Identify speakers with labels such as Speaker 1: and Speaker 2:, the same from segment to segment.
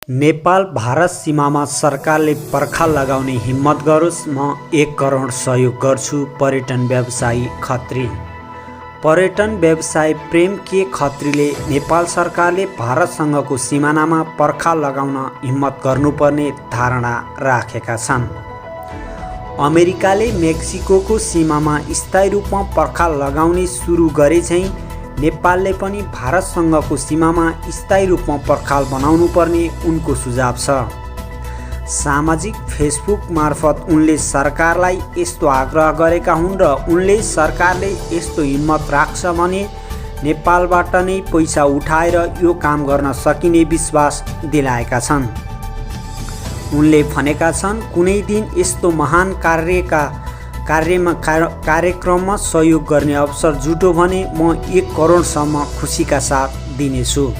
Speaker 1: नेपाल भारत सीमामा सरकारले पर्खाल लगाउने हिम्मत गरोस्। म 1 करोड सहयोग गर्छु। पर्यटन व्यवसायी खत्री। पर्यटन व्यवसायी प्रेम के खत्रीले नेपाल सरकारले भारतसँगको सिमानामा पर्खाल लगाउन हिम्मत गर्नुपर्ने धारणा राखेका छन्। अमेरिकाले मेक्सिकोको सीमामा स्थायी रूपमा पर्खाल लगाउने सुरु गरे झैं नेपालले पनि भारतसँगको सीमामा स्थायी रूपमा पर्खाल बनाउनु पर्ने उनको सुझाव छ। सामाजिक फेसबुक मार्फत उनले सरकारलाई यस्तो आग्रह गरेका हुन् र उनले सरकारले यस्तो हिम्मत राख्छ भने नेपालबाट नै पैसा उठाएर यो काम गर्न सकिने विश्वास दिलाएका छन्। उनले भनेका छन्, कुनै दिन यस्तो महान कार्यक्रममा सहयोग गर्ने अवसर जुट्यो भने म 1 करोडसम्म खुसीका साथ दिनेछु।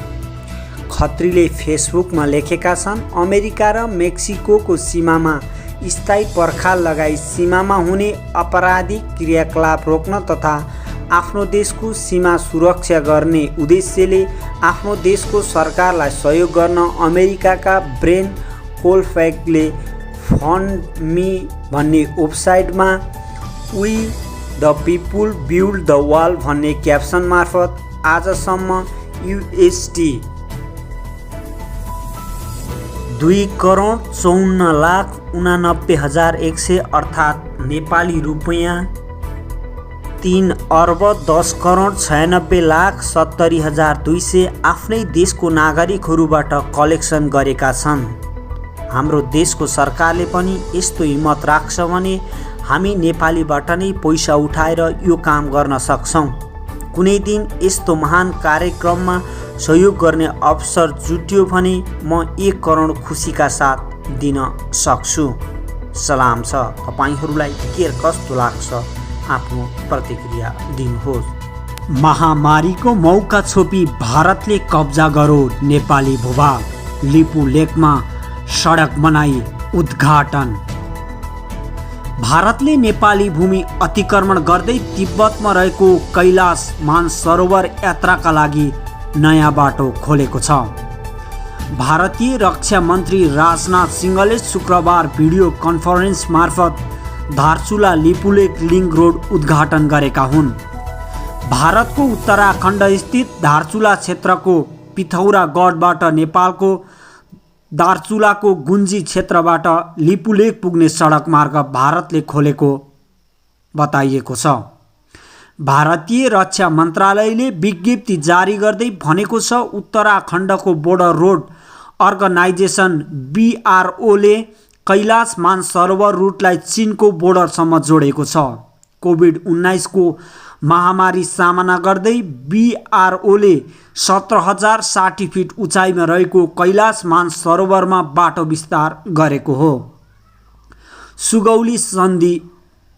Speaker 1: खत्रीले फेसबुकमा लेखेका छन्, अमेरिका र मेक्सिकोको सीमामा स्थायी पर्खाल लगाई सीमामा हुने आपराधिक क्रियाकलाप रोक्न तथा आफ्नो देशको सीमा सुरक्षा गर्ने उद्देश्यले आफ्नो देशको सरकारलाई सहयोग गर्न अमेरिकाका ब्रेन कोलफेगले फन्ड मी भन्ने वेबसाइटमा we the people build the wall भन्ने क्याप्सन मार्फत आजसम्म USD 2,54,89,100 अर्थात् नेपाली रुपैयाँ 3,10,96,70,200 आफ्नै देशको नागरिकहरूबाट कलेक्सन गरेका छन्। हाम्रो देशको सरकारले पनि यस्तो हिम्मत राख्छ भने हामी नेपालीबाट नै पैसा उठाएर यो काम गर्न सक्छौँ। कुनै दिन यस्तो महान कार्यक्रममा सहयोग गर्ने अवसर जुट्यो भने म 1 करोड खुसीका साथ दिन सक्छु। सलाम छ। तपाईहरूलाई के कस्तो लाग्छ आफ्नो प्रतिक्रिया दिनुहोस्। महामारीको मौका छोपी भारतले कब्जा गरो नेपाली भूभाग। लिपु लेकमा सडक बनाई उद्घाटन। भारतले नेपाली भूमि अतिक्रमण गर्दै तिब्बतमा रहेको कैलाश मानसरोवर यात्राका लागि नयाँ बाटो खोलेको छ। भारतीय रक्षा मन्त्री राजनाथ सिंहले शुक्रबार भिडियो कन्फरेन्स मार्फत धारचुला लिपुलेक लिङ्क रोड उद्घाटन गरेका हुन्। भारतको उत्तराखण्ड स्थित धारचुला क्षेत्रको पिथौरागढबाट नेपालको दार्चुलाको गुन्जी क्षेत्रबाट लिपुलेक पुग्ने सडक मार्ग भारतले खोलेको बताइएको छ। भारतीय रक्षा मन्त्रालयले विज्ञप्ति जारी गर्दै भनेको छ, उत्तराखण्डको बोर्डर रोड अर्गनाइजेसन BRO ले कैलाश मानसरोवर रुटलाई चीनको बोर्डरसम्म जोडेको छ। कोभिड-19 को महामारी सामना गर्दै BRO ले 17,060 फिट उचाइमा रहेको कैलाश मानसरोवरमा बाटो विस्तार गरेको हो। सुगौली सन्धि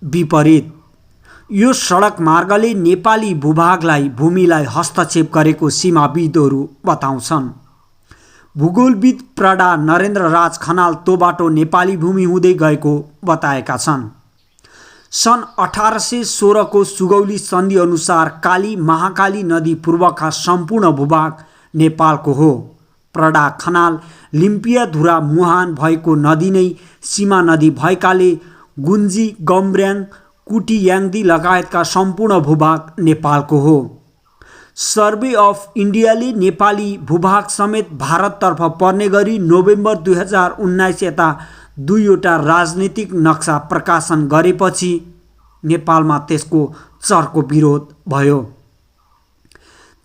Speaker 1: विपरीत यो सडक मार्गले नेपाली भूभागलाई भूमिलाई हस्तक्षेप गरेको सीमाविदहरू बताउँछन्। भूगोलविद प्रडा नरेन्द्र राज खनाल त्यो बाटो नेपाली भूमि हुँदै गएको बताएका छन्। सन् 1816 को सुगौली सन्धि अनुसार काली महाकाली नदी पूर्वका सम्पूर्ण भूभाग नेपालको हो। प्रडा खनाल लिम्पियाधुरा मुहान भएको नदी नै सीमा नदी भएकाले गुन्जी गम्ब्याङ कुटियाङ्दी लगायतका सम्पूर्ण भूभाग नेपालको हो। सर्वे अफ इन्डियाले नेपाली भूभाग समेत भारततर्फ पर्ने गरी नोभेम्बर 2019 यता 2वटा राजनीतिक नक्सा प्रकाशन गरेपछि नेपालमा त्यसको चर्को विरोध भयो।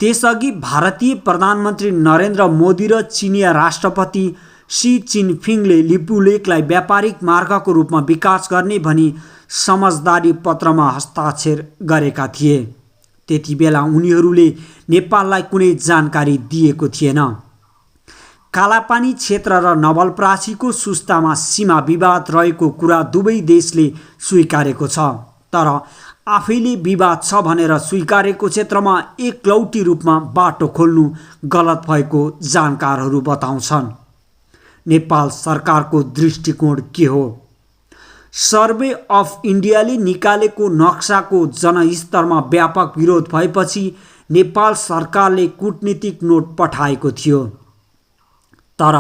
Speaker 1: त्यसअघि भारतीय प्रधानमन्त्री नरेन्द्र मोदी र चिनिया राष्ट्रपति सी जिनपिङले लिपुलेकलाई व्यापारिक मार्गको रूपमा विकास गर्ने भनी समझदारी पत्रमा हस्ताक्षर गरेका थिए। त्यति बेला उनीहरूले नेपाललाई कुनै जानकारी दिएको थिएन। कालापानी क्षेत्र र नवलपरासीको सुस्तामा सीमा विवाद रहेको कुरा दुवै देशले स्वीकारेको छ, तर आफैले विवाद छ भनेर स्वीकारेको क्षेत्रमा एकलौटी रूपमा बाटो खोल्नु गलत भएको जानकारहरू बताउँछन्। नेपाल सरकारको दृष्टिकोण के हो? सर्वे अफ इन्डियाले निकालेको नक्साको जनस्तरमा व्यापक विरोध भएपछि नेपाल सरकारले कूटनीतिक नोट पठाएको थियो। तर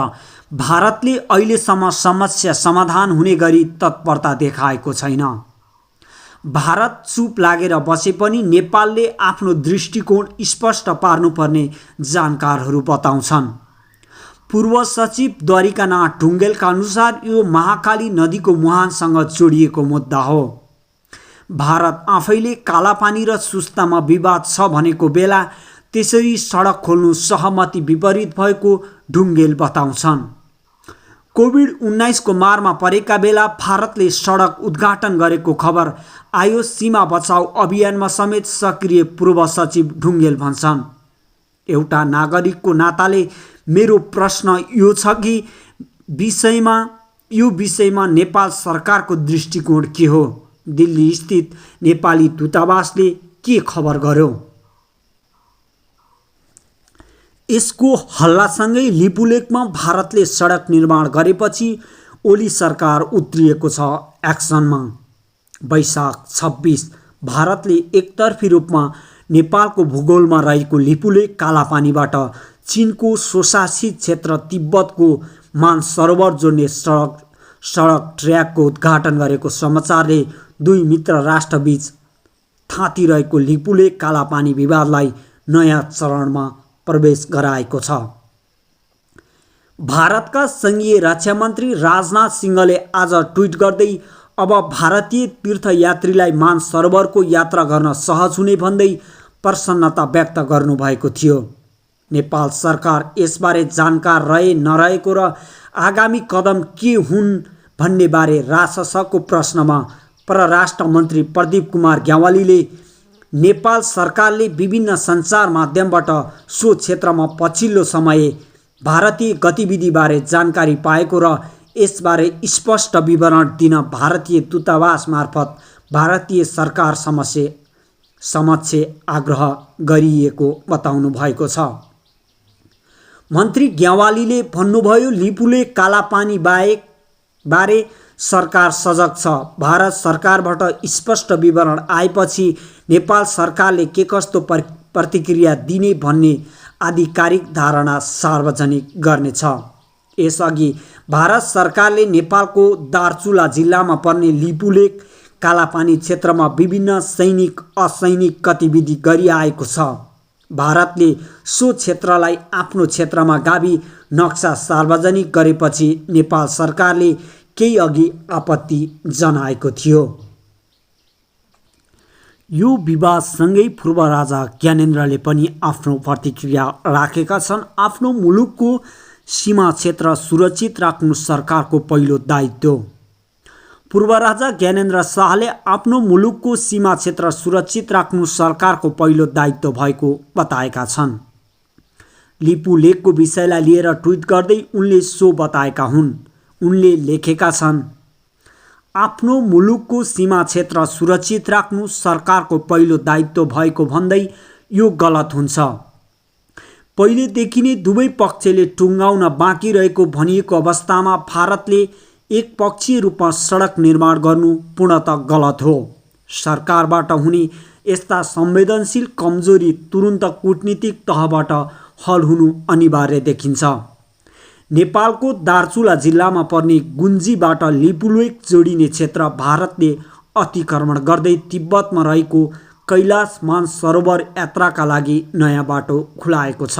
Speaker 1: भारतले अहिलेसम्म समस्या समाधान हुने गरी तत्परता देखाएको छैन। भारत चुप लागेर बसे पनि नेपालले आफ्नो दृष्टिकोण स्पष्ट पार्नुपर्ने जानकारहरू बताउँछन्। पूर्व सचिव द्वारिकानाथ ढुङ्गेलका अनुसार यो महाकाली नदीको मुहानसँग जोडिएको मुद्दा हो। भारत आफैले कालापानी र सुस्तामा विवाद छ भनेको बेला त्यसरी सडक खोल्नु सहमति विपरीत भएको ढुङ्गेल बताउँछन्। कोभिड-19 को मारमा परेका बेला भारतले सडक उद्घाटन गरेको खबर आयो। सीमा बचाऊ अभियानमा समेत सक्रिय पूर्व सचिव ढुङ्गेल भन्छन्। एउटा नागरिकको नाताले मेरो प्रश्न यो छ कि यो विषयमा नेपाल सरकारको दृष्टिकोण के हो? दिल्ली स्थित नेपाली दूतावासले के खबर गर्यो? यसको हल्लासँगै लिपुलेकमा भारतले सडक निर्माण गरेपछि ओली सरकार उत्रिएको छ एक्सनमा। वैशाख 26 भारतले एकतर्फी रूपमा नेपालको भूगोलमा रहेको लिपुलेक कालापानीबाट चीनको स्वशासित क्षेत्र तिब्बतको मानसरोवर जोड्ने सडक ट्र्याकको उद्घाटन गरेको समाचारले दुई मित्र राष्ट्रबीच थाँतिरहेको लिपुलेक कालापानी विवादलाई नयाँ चरणमा प्रवेश गराएको छ। भारतका संघीय रक्षा मन्त्री राजनाथ सिंहले आज ट्विट गर्दै अब भारतीय तीर्थयात्रीलाई मानसरोवरको यात्रा गर्न सहज हुने भन्दै प्रसन्नता व्यक्त गर्नुभएको थियो। नेपाल सरकार यसबारे जानकार रहे नरहेको र आगामी कदम के हुन् भन्ने बारे राजसभाको प्रश्नमा परराष्ट्र मन्त्री प्रदीप कुमार ग्यावालीले नेपाल सरकारले विभिन्न सञ्चार माध्यमबाट सो क्षेत्रमा पछिल्लो समय भारतीय गतिविधिबारे जानकारी पाएको र यसबारे स्पष्ट विवरण दिन भारतीय दूतावास मार्फत भारतीय सरकार समक्ष आग्रह गरिएको बताउनु भएको छ। मन्त्री ग्यावालीले भन्नुभयो, लिपुलेक कालापानी बारे सरकार सजग छ। भारत सरकारबाट स्पष्ट विवरण आएपछि नेपाल सरकारले के कस्तो प्रतिक्रिया दिने भन्ने आधिकारिक धारणा सार्वजनिक गर्नेछ। यसअघि भारत सरकारले नेपालको दार्चुला जिल्लामा पर्ने लिपुलेक कालापानी क्षेत्रमा विभिन्न सैनिक असैनिक गतिविधि गरिआएको छ। भारतले सो क्षेत्रलाई आफ्नो क्षेत्रमा गाभी नक्सा सार्वजनिक गरेपछि नेपाल सरकारले केही अघि आपत्ति जनाएको थियो। यो विवादसँगै पूर्व राजा ज्ञानेन्द्रले पनि आफ्नो प्रतिक्रिया राखेका छन्। आफ्नो मुलुकको सीमा क्षेत्र सुरक्षित राख्नु सरकारको पहिलो दायित्व। पूर्व राजा ज्ञानेन्द्र शाहले आफ्नो मुलुकको सीमा क्षेत्र सुरक्षित राख्नु सरकारको पहिलो दायित्व भएको बताएका छन्। लिपुलेकको विषयलाई लिएर ट्विट गर्दै उनले सो बताएका हुन्। उनले लेखेका छन्, आफ्नो मुलुकको सीमा क्षेत्र सुरक्षित राख्नु सरकारको पहिलो दायित्व भएको भन्दै यो गलत हुन्छ। पहिलेदेखि नै दुवै पक्षले टुङ्गाउन बाँकी रहेको भनिएको अवस्थामा भारतले एकपक्षीय रूपमा सडक निर्माण गर्नु पूर्णतः गलत हो। सरकारबाट हुने यस्ता संवेदनशील कमजोरी तुरुन्त कूटनीतिक तहबाट हल हुनु अनिवार्य देखिन्छ। नेपालको दार्चुला जिल्लामा पर्ने गुन्जीबाट लिपुलेक जोडिने क्षेत्र भारतले अतिक्रमण गर्दै तिब्बतमा रहेको कैलाश मानसरोवर यात्राका लागि नयाँ बाटो खुलाएको छ।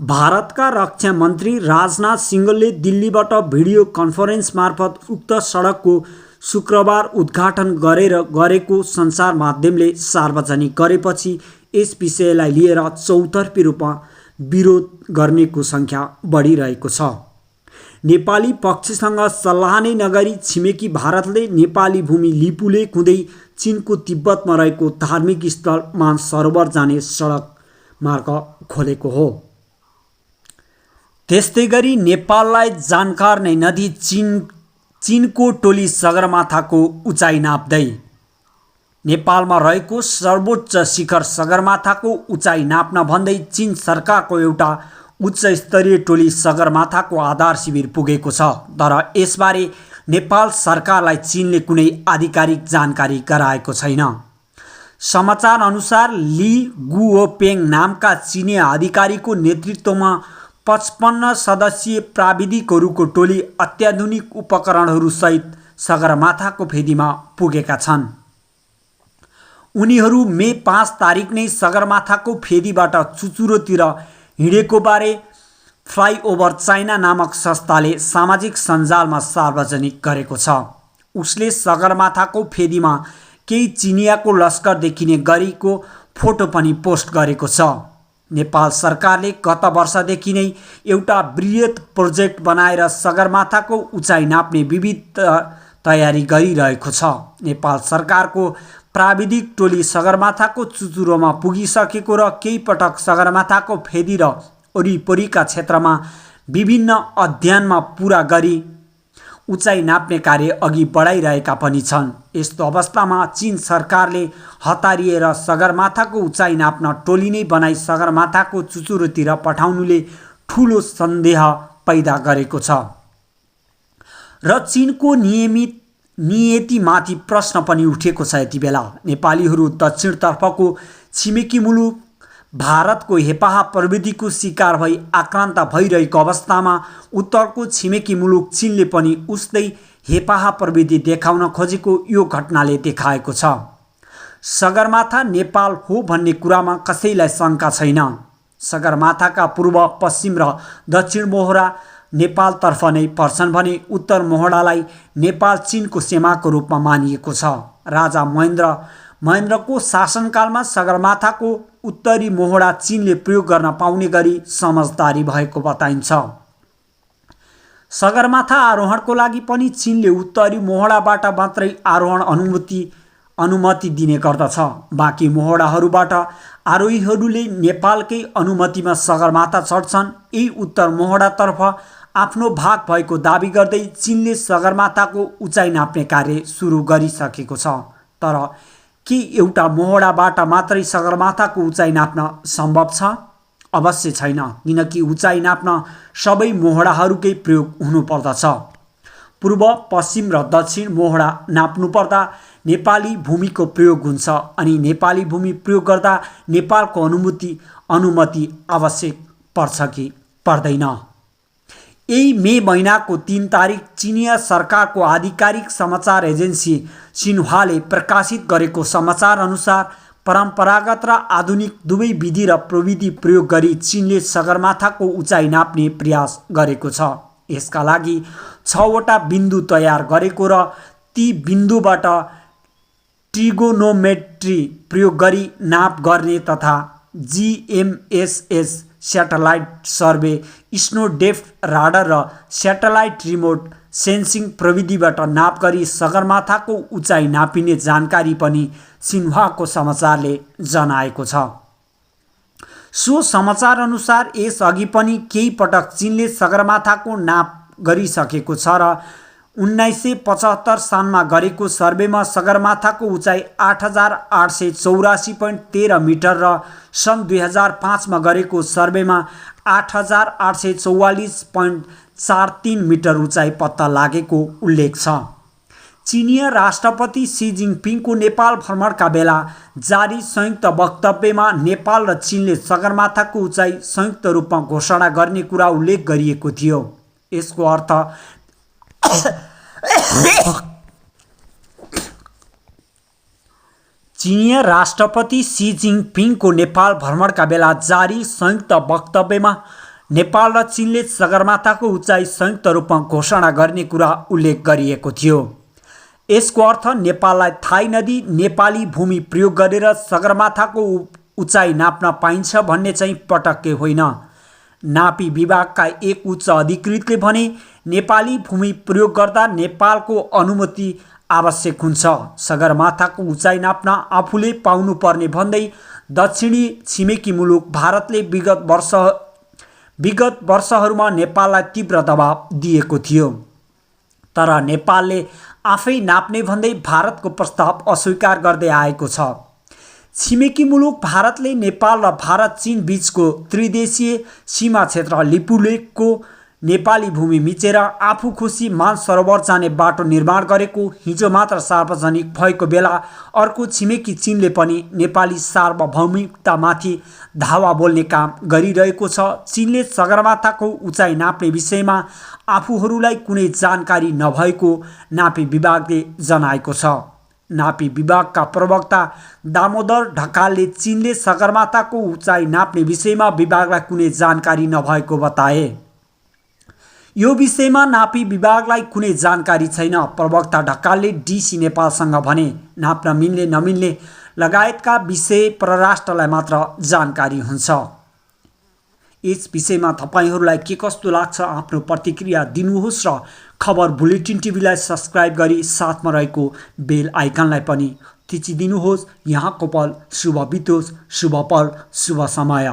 Speaker 1: भारतका रक्षा मन्त्री राजनाथ सिंहले दिल्लीबाट भिडियो कन्फरेन्स मार्फत उक्त सडकको शुक्रबार उद्घाटन गरेको सञ्चार माध्यमले सार्वजनिक गरेपछि यस विषयलाई लिएर चौतर्फी रूपमा विरोध गर्नेको सङ्ख्या बढिरहेको छ। नेपाली पक्षसँग सल्लाह नै नगरी छिमेकी भारतले नेपाली भूमि लिपुलेक हुँदै चीनको तिब्बतमा रहेको धार्मिक स्थल मानसरोवर जाने सडक मार्ग खोलेको हो। त्यस्तै गरी नेपाललाई जानकार नै नदी चीनको टोली सगरमाथाको उचाइ नाप्दै नेपालमा रहेको सर्वोच्च शिखर सगरमाथाको उचाइ नाप्न भन्दै चीन सरकारको एउटा उच्च स्तरीय टोली सगरमाथाको आधार शिविर पुगेको छ। तर यसबारे नेपाल सरकारलाई चीनले कुनै आधिकारिक जानकारी गराएको छैन। समाचार अनुसार ली गुओपेङ नामका चीनी अधिकारीको नेतृत्वमा 55 सदस्यीय प्राविधिकहरूको टोली अत्याधुनिक उपकरणहरूसहित सगरमाथाको फेदीमा पुगेका छन्। उनीहरू मे 5 तारिक नै सगरमाथाको फेदीबाट चुचुरोतिर हिँडेको बारे फ्लाइओभर चाइना नामक संस्थाले सामाजिक सञ्जालमा सार्वजनिक गरेको छ। उसले सगरमाथाको फेदीमा केही चिनियाको लस्कर देखिने गरेको फोटो पनि पोस्ट गरेको छ। नेपाल सरकारले गत वर्षदेखि नै एउटा बृहत प्रोजेक्ट बनाएर सगरमाथाको उचाइ नाप्ने विविध तयारी गरिरहेको छ। नेपाल सरकारको प्राविधिक टोली सगरमाथाको चुचुरोमा पुगिसकेको र केही पटक सगरमाथाको फेदी र वरिपरिका क्षेत्रमा विभिन्न अध्ययनमा पुरा गरी उचाइ नाप्ने कार्य अघि बढाइरहेका पनि छन्। यस्तो अवस्थामा चीन सरकारले हतारिएर सगरमाथाको उचाइ नाप्न टोली नै बनाई सगरमाथाको चुचुरोतिर पठाउनुले ठूलो सन्देह पैदा गरेको छ र चीनको नियतिमाथि प्रश्न पनि उठेको छ। यति बेला नेपालीहरू दक्षिणतर्फको छिमेकी मुलुक भारतको हेपाहा प्रविधिको शिकार भई आक्रान्त भइरहेको अवस्थामा उत्तरको छिमेकी मुलुक चीनले पनि उस्तै हेपाहा प्रविधि देखाउन खोजेको यो घटनाले देखाएको छ। सगरमाथा नेपाल हो भन्ने कुरामा कसैलाई शङ्का छैन। सगरमाथाका पूर्व, पश्चिम र दक्षिण मोहरा नेपालतर्फ नै पर्छन् भने उत्तर मोहडालाई नेपाल चीनको सीमाको रूपमा मानिएको छ। राजा महेन्द्रको शासनकालमा सगरमाथाको उत्तरी मोहडा चीनले प्रयोग गर्न पाउने गरी समझदारी भएको बताइन्छ। सगरमाथा आरोहणको लागि पनि चीनले उत्तरी मोहडाबाट मात्रै आरोहण अनुमति दिने गर्दछ। बाँकी मोहडाहरूबाट आरोहीहरूले नेपालकै अनुमतिमा सगरमाथा चढ्छन्। यही उत्तर मोहडातर्फ आफ्नो भाग भएको दाबी गर्दै चीनले सगरमाथाको उचाइ नाप्ने कार्य सुरु गरिसकेको छ। तर के एउटा मोहडाबाट मात्रै सगरमाथाको उचाइ नाप्न सम्भव छ? अवश्य छैन, किनकि उचाइ नाप्न सबै मोहडाहरूकै प्रयोग हुनुपर्दछ। पूर्व, पश्चिम र दक्षिण मोहडा नाप्नुपर्दा नेपाली भूमिको प्रयोग हुन्छ अनि नेपाली भूमि प्रयोग गर्दा नेपालको अनुमति आवश्यक पर्छ कि पर्दैन? यही मे महिनाको 3 तारिक चिनिया सरकारको आधिकारिक समाचार एजेन्सी सिन्ह्वाले प्रकाशित गरेको समाचार अनुसार परम्परागत र आधुनिक दुवै विधि र प्रविधि प्रयोग गरी चीनले सगरमाथाको उचाइ नाप्ने प्रयास गरेको छ। यसका लागि 6 वटा बिन्दु तयार गरेको र ती बिन्दुबाट ट्रिगोनोमेट्री प्रयोग गरी नाप गर्ने तथा GMSS satellite survey, snow depth radar र स्याटेलाइट रिमोट सेन्सिङ प्रविधिबाट नाप गरी सगरमाथाको उचाइ नापिने जानकारी पनि सिन्ह्वाको समाचारले जनाएको छ। सो समाचार अनुसार यसअघि पनि केही पटक चीनले सगरमाथाको नाप गरिसकेको छ र 1975 सालमा गरेको सर्वेमा सगरमाथाको उचाइ 8884.13 मिटर र सन् 2005 मा गरेको सर्वेमा 8844.43 मिटर उचाइ पत्ता लागेको उल्लेख छ। चीनिया राष्ट्रपति सी जिनपिङको नेपाल भ्रमणका बेला जारी संयुक्त वक्तव्यमा नेपाल र चीनले सगरमाथाको उचाइ संयुक्त रूपमा घोषणा गर्ने कुरा उल्लेख गरिएको थियो। यसको अर्थ चीनिया राष्ट्रपति सी जिनपिङको नेपाल भ्रमणका बेला जारी संयुक्त वक्तव्यमा नेपाल र चीनले सगरमाथाको उचाइ संयुक्त रूपमा घोषणा गर्ने कुरा उल्लेख गरिएको थियो। यसको अर्थ नेपाललाई थाहै नदी नेपाली भूमि प्रयोग गरेर सगरमाथाको उचाइ नाप्न पाइन्छ भन्ने चाहिँ पटक्कै होइन। नापी विभागका एक उच्च अधिकृतले भने नेपाली भूमि प्रयोग गर्दा नेपालको अनुमति आवश्यक हुन्छ। सगरमाथाको उचाइ नाप्न आफूले पाउनुपर्ने भन्दै दक्षिणी छिमेकी मुलुक भारतले विगत वर्षहरूमा नेपाललाई तीव्र दबाव दिएको थियो। तर नेपालले आफै नाप्ने भन्दै भारतको प्रस्ताव अस्वीकार गर्दै आएको छ। छिमेकी मुलुक भारतले नेपाल र भारत चीन बीचको त्रिदेशीय सीमा क्षेत्र लिपुलेखको नेपाली भूमि मिचेर आफू खुसी मानसरोवर जाने बाटो निर्माण गरेको हिजो मात्र सार्वजनिक भएको बेला अर्को छिमेकी चीनले पनि नेपाली सार्वभौमिकतामाथि धावा बोल्ने काम गरिरहेको छ। चीनले सगरमाथाको उचाइ नाप्ने विषयमा आफूहरूलाई कुनै जानकारी नभएको नापी विभागले जनाएको छ। नापी विभागका प्रवक्ता दामोदर ढकालले चीनले सगरमाथाको उचाइ नाप्ने विषयमा विभागलाई कुनै जानकारी नभएको बताए। यो विषयमा नापी विभागलाई कुनै जानकारी छैन। प्रवक्ता ढकालले डीसी नेपालसँग भने नाप्न मिल्ने नमिल्ने लगायतका विषय परराष्ट्रलाई मात्र जानकारी हुन्छ। यस विषयमा तपाईहरूलाई के कस्तो लाग्छ आफ्नो प्रतिक्रिया दिनुहोस् र खबर बुलेटिन टिभीलाई सब्स्क्राइब गरी साथमा रहेको बेल आइकनलाई पनि थिचिदिनुहोस्। यहाँको पल शुभ बितोस्, शुभ पल शुभ समय।